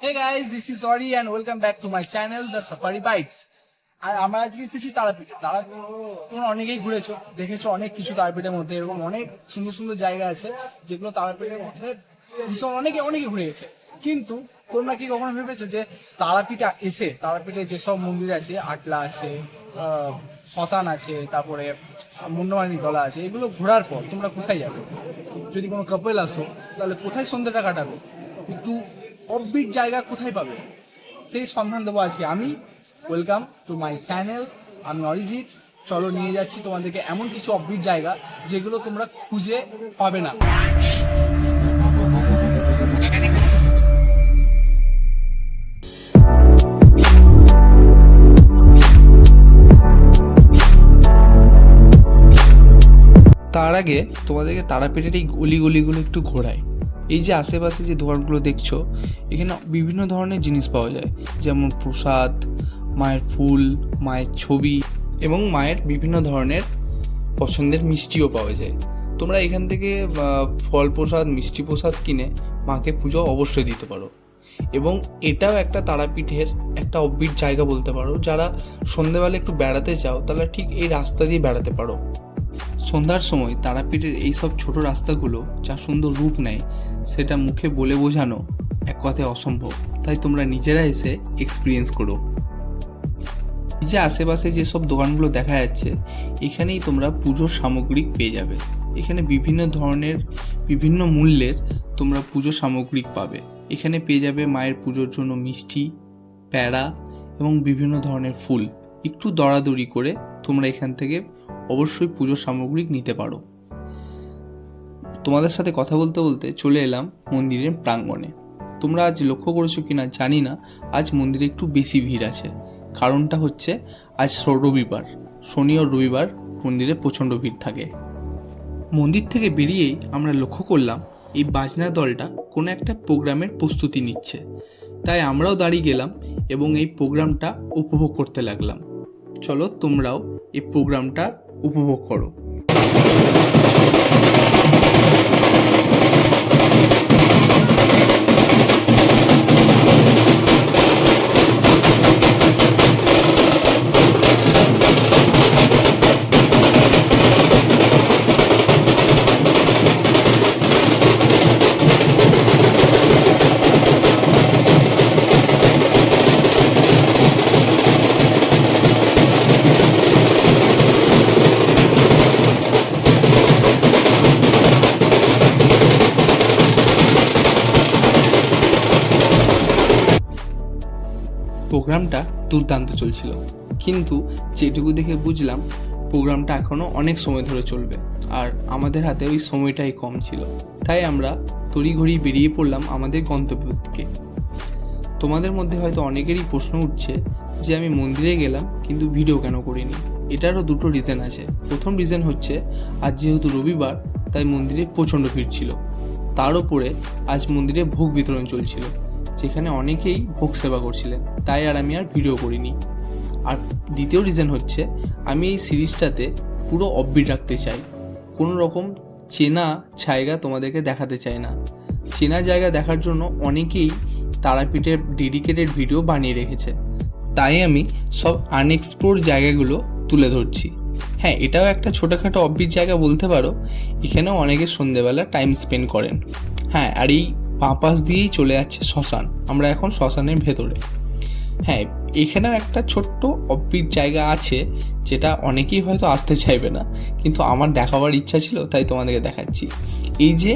Hey guys, this is Ori and welcome back to my channel, The Safari Bites. আর আমরা আজকে এসেছি তারাপীঠে। তোমরা অনেকেই ঘুরেছো, দেখেছো অনেক কিছু তারাপীঠের মধ্যে। এরকম অনেক সুন্দর সুন্দর জায়গা আছে যেগুলো তারাপীঠের মধ্যে ভীষণ অনেকে ঘুরে গেছে। কিন্তু তোমরা কি কখনো ভেবেছো যে তারাপীঠে এসে তারাপীঠে যেসব মন্দির আছে, আটলা আছে, শ্মশান আছে, তারপরে মুন্ডমানি তলা আছে, এগুলো ঘোরার পর তোমরা কোথায় যাবে? যদি কোনো কাপল আসো তাহলে কোথায় সন্ধ্যাটা কাটাবে? একটু অফবিট জায়গা কোথায় পাবে সেই সন্ধান দেবো আজকে আমি। ওয়েলকাম টু মাই চ্যানেল, আমি অরিজিৎ। চলো নিয়ে যাচ্ছি তোমাদেরকে এমন কিছু অফবিট জায়গা যেগুলো তোমরা খুঁজে পাবে না। তার আগে তোমাদেরকে তারাপীঠের এই গলিগুলো একটু ঘোরায়। এই যে আশেপাশে যে দোকানগুলো দেখছো, এখানে বিভিন্ন ধরনের জিনিস পাওয়া যায়, যেমন প্রসাদ, মায়ের ফুল, মায়ের ছবি এবং মায়ের বিভিন্ন ধরনের পছন্দের মিষ্টিও পাওয়া যায়। তোমরা এখান থেকে ফল প্রসাদ, মিষ্টি প্রসাদ কিনে মাকে পুজো অবশ্যই দিতে পারো। এবং এটাও একটা তারাপীঠের একটা অফবিট জায়গা বলতে পারো। যারা সন্ধেবেলা একটু বেড়াতে চাও তাহলে ঠিক এই রাস্তা দিয়ে বেড়াতে পারো। সন্ধ্যার সময় তারাপীঠের এইসব ছোট রাস্তাগুলো যা সুন্দর রূপ নেয় সেটা মুখে বলে বোঝানো এক কথায় অসম্ভব। তাই তোমরা নিজেরা এসে এক্সপিরিয়েন্স করো। এই যে আশেপাশে যেসব দোকানগুলো দেখা যাচ্ছে, এখানেই তোমরা পুজোর সামগ্রী পেয়ে যাবে। এখানে বিভিন্ন ধরনের বিভিন্ন মূল্যের তোমরা পুজোর সামগ্রী পাবে। এখানে পেয়ে যাবে মায়ের পুজোর জন্য মিষ্টি, প্যাড়া এবং বিভিন্ন ধরনের ফুল। একটু দরাদরি করে তোমরা এখান থেকে অবশ্যই পুজোর সামগ্রী নিতে পারো। তোমাদের সাথে কথা বলতে বলতে চলে এলাম মন্দিরের প্রাঙ্গণে। তোমরা আজ লক্ষ্য করেছো কিনা জানি না, আজ মন্দিরে একটু বেশি ভিড় আছে। কারণটা হচ্ছে আজ রবিবার, শনি ও রবিবার মন্দিরে প্রচণ্ড ভিড় থাকে। মন্দির থেকে বেরিয়েই আমরা লক্ষ্য করলাম এই বাজনা দলটা কোনো একটা প্রোগ্রামের প্রস্তুতি নিচ্ছে। তাই আমরাও দাঁড়িয়ে গেলাম এবং এই প্রোগ্রামটা উপভোগ করতে লাগলাম। চলো তোমরাও এই প্রোগ্রামটা উপভোগ করো। প্রোগ্রামটা দুর্দান্ত চলছিল, কিন্তু যেটুকু দেখে বুঝলাম প্রোগ্রামটা এখনও অনেক সময় ধরে চলবে, আর আমাদের হাতে ওই সময়টাই কম ছিল। তাই আমরা তড়িঘড়ি বেরিয়ে পড়লাম আমাদের গন্তব্যের দিকে। তোমাদের মধ্যে হয়তো অনেকেরই প্রশ্ন উঠছে যে আমি মন্দিরে গেলাম কিন্তু ভিডিও কেন করিনি। এটারও দুটো রিজন আছে। প্রথম রিজন হচ্ছে আজ যেহেতু রবিবার, তাই মন্দিরে প্রচণ্ড ভিড় ছিল। তার উপরে আজ মন্দিরে ভোগ বিতরণ চলছিল, যেখানে অনেকেই ভোগ সেবা করছিলেন, তাই আমি আর ভিডিও করিনি। আর দ্বিতীয় রিজন হচ্ছে আমি এই সিরিজটাতে পুরো অফবিট রাখতে চাই। কোনো রকম চেনা জায়গা তোমাদেরকে দেখাতে চাই না। চেনা জায়গা দেখার জন্য অনেকেই তারাপীঠের ডেডিকেটেড ভিডিও বানিয়ে রেখেছে, তাই আমি সব আনএক্সপ্লোর জায়গাগুলো তুলে ধরছি। হ্যাঁ, এটাও একটা ছোটোখাটো অফবিট জায়গা বলতে পারো। এখানেও অনেকে সন্ধ্যেবেলা টাইম স্পেন্ড করেন। হ্যাঁ, আর এই পাশ দিয়েই চলে যাচ্ছে শ্মশান। আমরা এখন শ্মশানের ভেতরে। হ্যাঁ, এখানেও একটা ছোট্ট অফবিট জায়গা আছে যেটা অনেকেই হয়তো আসতে চাইবে না, কিন্তু আমার দেখাবার ইচ্ছা ছিল তাই তোমাদেরকে দেখাচ্ছি। এই যে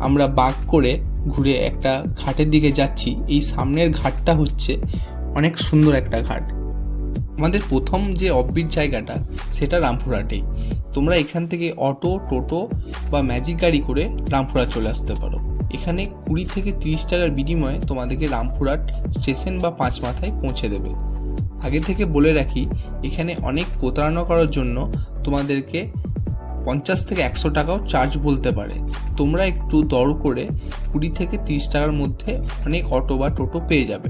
আমরা বাঁক করে ঘুরে একটা ঘাটের দিকে যাচ্ছি, এই সামনের ঘাটটা হচ্ছে অনেক সুন্দর একটা ঘাট। আমাদের প্রথম যে অফবিট জায়গাটা সেটা রামপুরহাটেই। তোমরা এখান থেকে অটো, টোটো বা ম্যাজিক গাড়ি করে রামপুরহাট চলে আসতে পারো। এখানে 20 থেকে 30 টাকার বিনিময়ে তোমাদেরকে রামপুরহাট স্টেশন বা পাঁচমাথায় পৌঁছে দেবে। আগে থেকে বলে রাখি, এখানে অনেক প্রতারণা করার জন্য তোমাদেরকে 50 থেকে 100 টাকাও চার্জ বলতে পারে। তোমরা একটু দর করে 20 থেকে 30 টাকার মধ্যে অনেক অটো বা টোটো পেয়ে যাবে।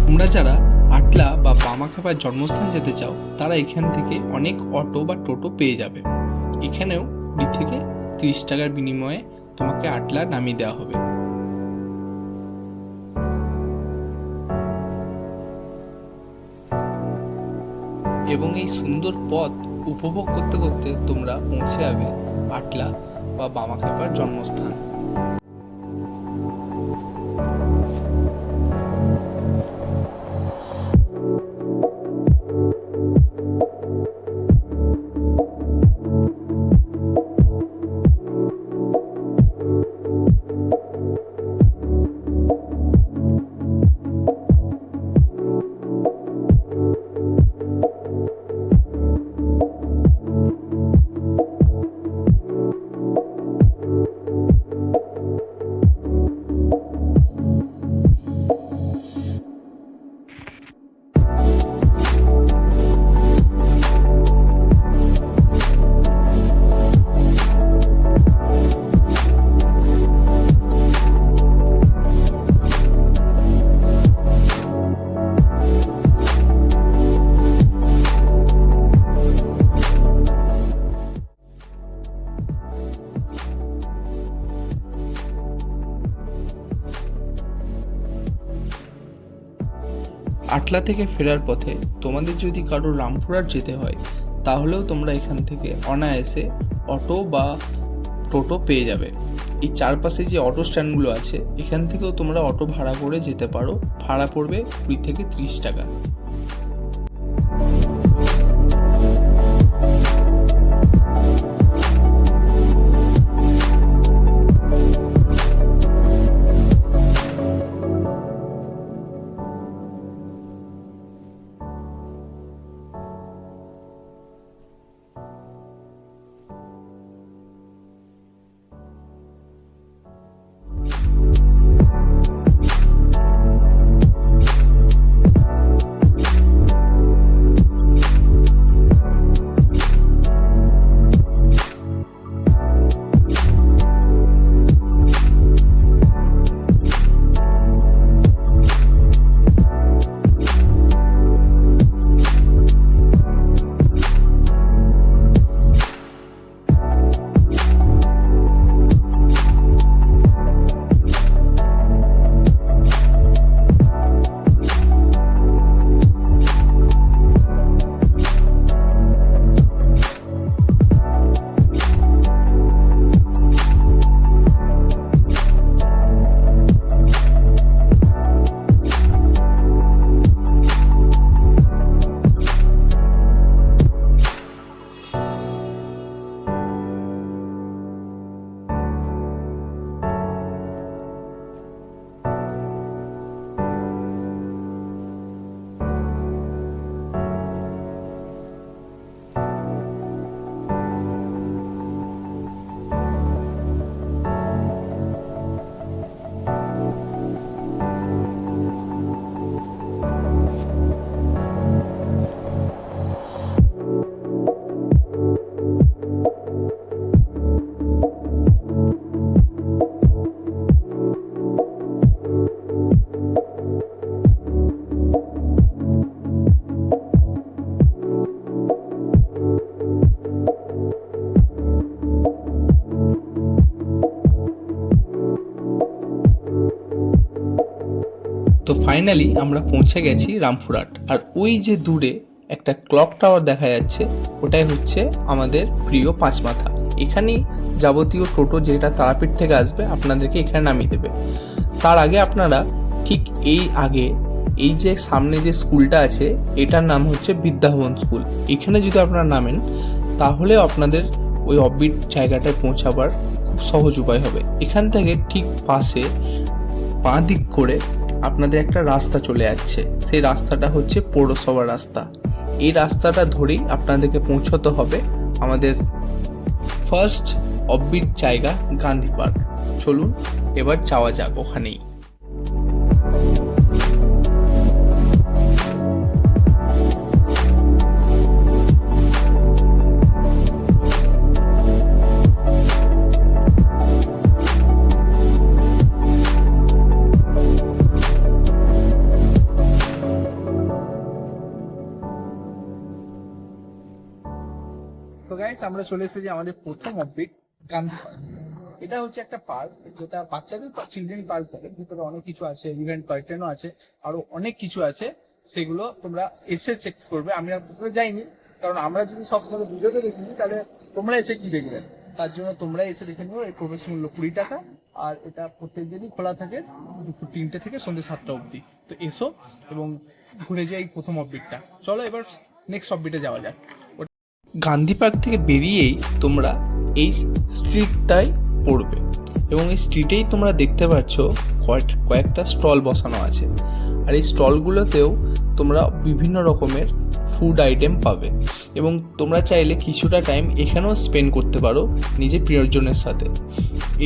তোমরা যারা আটলা বা বামাখ্যাপার জন্মস্থান যেতে চাও তারা এখান থেকে অনেক অটো বা টোটো পেয়ে যাবে। এখানেও 20 থেকে 30 টাকার বিনিময়ে তোমাকে আটলা নামিয়ে দেওয়া হবে। এবং এই সুন্দর পথ উপভোগ করতে করতে তোমরা পৌঁছে যাবে আটলা বা বামাখ্যাপার জন্মস্থান। আটলা থেকে ফেরার পথে তোমাদের যদি কারো রামপুরহাট যেতে হয় তাহলেও তোমরা এখান থেকে অনায়াসে অটো বা টোটো পেয়ে যাবে। এই চারপাশে যে অটো স্ট্যান্ডগুলো আছে এখান থেকেও তোমরা অটো ভাড়া করে যেতে পারো। ভাড়া পড়বে 20 থেকে 30 টাকা। তো ফাইনালি আমরা পৌঁছে গেছি রামপুরহাট। আর ওই যে দূরে একটা ক্লক টাওয়ার দেখা যাচ্ছে ওটাই হচ্ছে আমাদের প্রিয় পাঁচমাথা। এখানেই যাবতীয় টোটো যেটা তারাপীঠ থেকে আসবে আপনাদেরকে এখানে নামিয়ে দেবে। তার আগে আপনারা ঠিক এই যে সামনে যে স্কুলটা আছে এটার নাম হচ্ছে বিদ্যাভবন স্কুল। এখানে যদি আপনারা নামেন তাহলে আপনাদের ওই অফবিট জায়গাটায় পৌঁছাবার খুব সহজ উপায় হবে। এখান থেকে ঠিক পাশে বাঁ দিক করে আপনাদের একটা রাস্তা চলে যাচ্ছে, সেই রাস্তাটা হচ্ছে পৌরসভার রাস্তা। এই রাস্তাটা ধরেই আপনাদেরকে পৌঁছতে হবে আমাদের ফার্স্ট অফবিট জায়গা গান্ধী পার্ক। চলুন এবার যাওয়া যাক ওখানেই। তো গাইস আমরা চলে এসেছি আমাদের প্রথম অফবিট গান্ধী পার্ক। এটা হচ্ছে একটা পার্ক, যেটা বাচ্চাদের চিলড্রেন পার্ক বলে। ভিতরে অনেক কিছু আছে, ইভেন্ট কার্টেনও আছে, আরো অনেক কিছু আছে। সেগুলো তোমরা এসে চেক করবে। আমি আর ভিতরে যাইনি, কারণ আমরা যদি সব সময় ভিডিওতে দেখিনি তাহলে তোমরা এসে কি দেখবে। তার জন্য তোমরা এসে দেখে নিও। এই প্রবেশ মূল্য 20 টাকা, আর এটা প্রত্যেক দিনই খোলা থাকে দুপুর 3টে থেকে সন্ধ্যে 7টা অবধি। তো এসো এবং ঘুরে যাই প্রথম অববিটটা। চলো এবার নেক্সট অববিটে যাওয়া যাক। গান্ধী পার্ক থেকে বেরিয়েই তোমরা এই স্ট্রিটটাই পড়বে, এবং এই স্ট্রিটেই তোমরা দেখতে পাচ্ছ কয়েকটা স্টল বসানো আছে। আর এই স্টলগুলোতেও তোমরা বিভিন্ন রকমের ফুড আইটেম পাবে, এবং তোমরা চাইলে কিছুটা টাইম এখানেও স্পেন্ড করতে পারো নিজের প্রিয়জনের সাথে।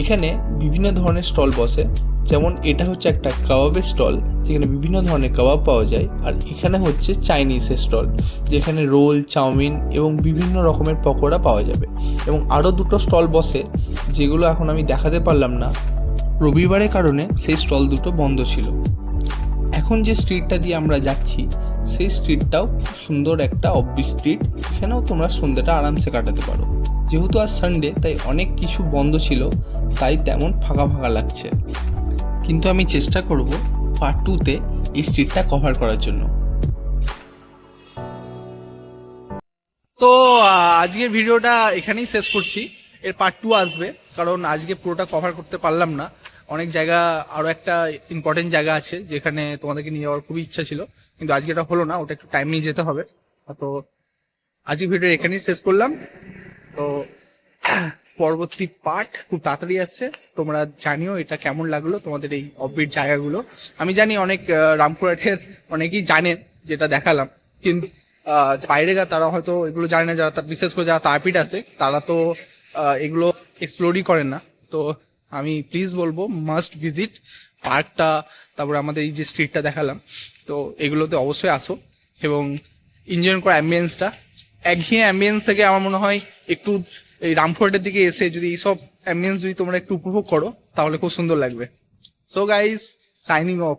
এখানে বিভিন্ন ধরনের স্টল বসে, যেমন এটা হচ্ছে একটা কাবাবের স্টল, যেখানে বিভিন্ন ধরনের কাবাব পাওয়া যায়। আর এখানে হচ্ছে চাইনিজের স্টল, যেখানে রোল, চাউমিন এবং বিভিন্ন রকমের পকোড়া পাওয়া যাবে। এবং আরও দুটো স্টল বসে, যেগুলো এখন আমি দেখাতে পারলাম না, রবিবারের কারণে সেই স্টল দুটো বন্ধ ছিল। এখন যে স্ট্রিটটা দিয়ে আমরা যাচ্ছি, সেই স্ট্রিটটাও খুব সুন্দর একটা অফবিট স্ট্রিট। এখানেও তোমরা সন্ধ্যাটা আরামসে কাটাতে পারো। যেহেতু আজ সানডে, তাই অনেক কিছু বন্ধ ছিল, তাই তেমন ফাঁকা ফাঁকা লাগছে। কিন্তু আমি চেষ্টা করব পার্ট 2তে এই স্ট্রিটটা কভার করার জন্য। তো আজকের ভিডিওটা এখানেই শেষ করছি। এর পার্ট 2 আসবে, কারণ আজকে পুরোটা কভার করতে পারলাম না। অনেক জায়গা, আরও একটা ইম্পর্টেন্ট জায়গা আছে যেখানে তোমাদেরকে নিয়ে যাওয়ার খুবই ইচ্ছা ছিল, কিন্তু আজকে এটা হলো না। ওটা একটু টাইম নিয়ে যেতে হবে। তো আজকের ভিডিও এখানেই শেষ করলাম। তো পরবর্তী পার্ট খুব তাড়াতাড়ি আসছে। তোমরা জানিও এটা কেমন লাগলো তোমাদের এই অফবিট জায়গাগুলো। আমি জানি অনেক রামপুরহাটের অনেকেই জানেন যেটা দেখালাম, কিন্তু বাইরে তারা হয়তো এগুলো জানে না। যারা বিশেষ করে যারা তারাপীঠ আছে, তারা তো এগুলো এক্সপ্লোরই করেন না। তো আমি প্লিজ বলবো, মাস্ট ভিজিট পার্কটা, তারপরে আমাদের এই যে স্ট্রিটটা দেখালাম, তো এগুলোতে অবশ্যই আসো এবং এনজয় করো অ্যাম্বিয়েন্সটা। একঘেয়ে অ্যাম্বিয়েন্স থেকে আমার মনে হয় একটু এই রামপুরহাটের দিকে এসে যদি এইসব অ্যাম্বিয়েন্স যদি তোমরা একটু উপভোগ করো, তাহলে খুব সুন্দর লাগবে। So guys, signing off.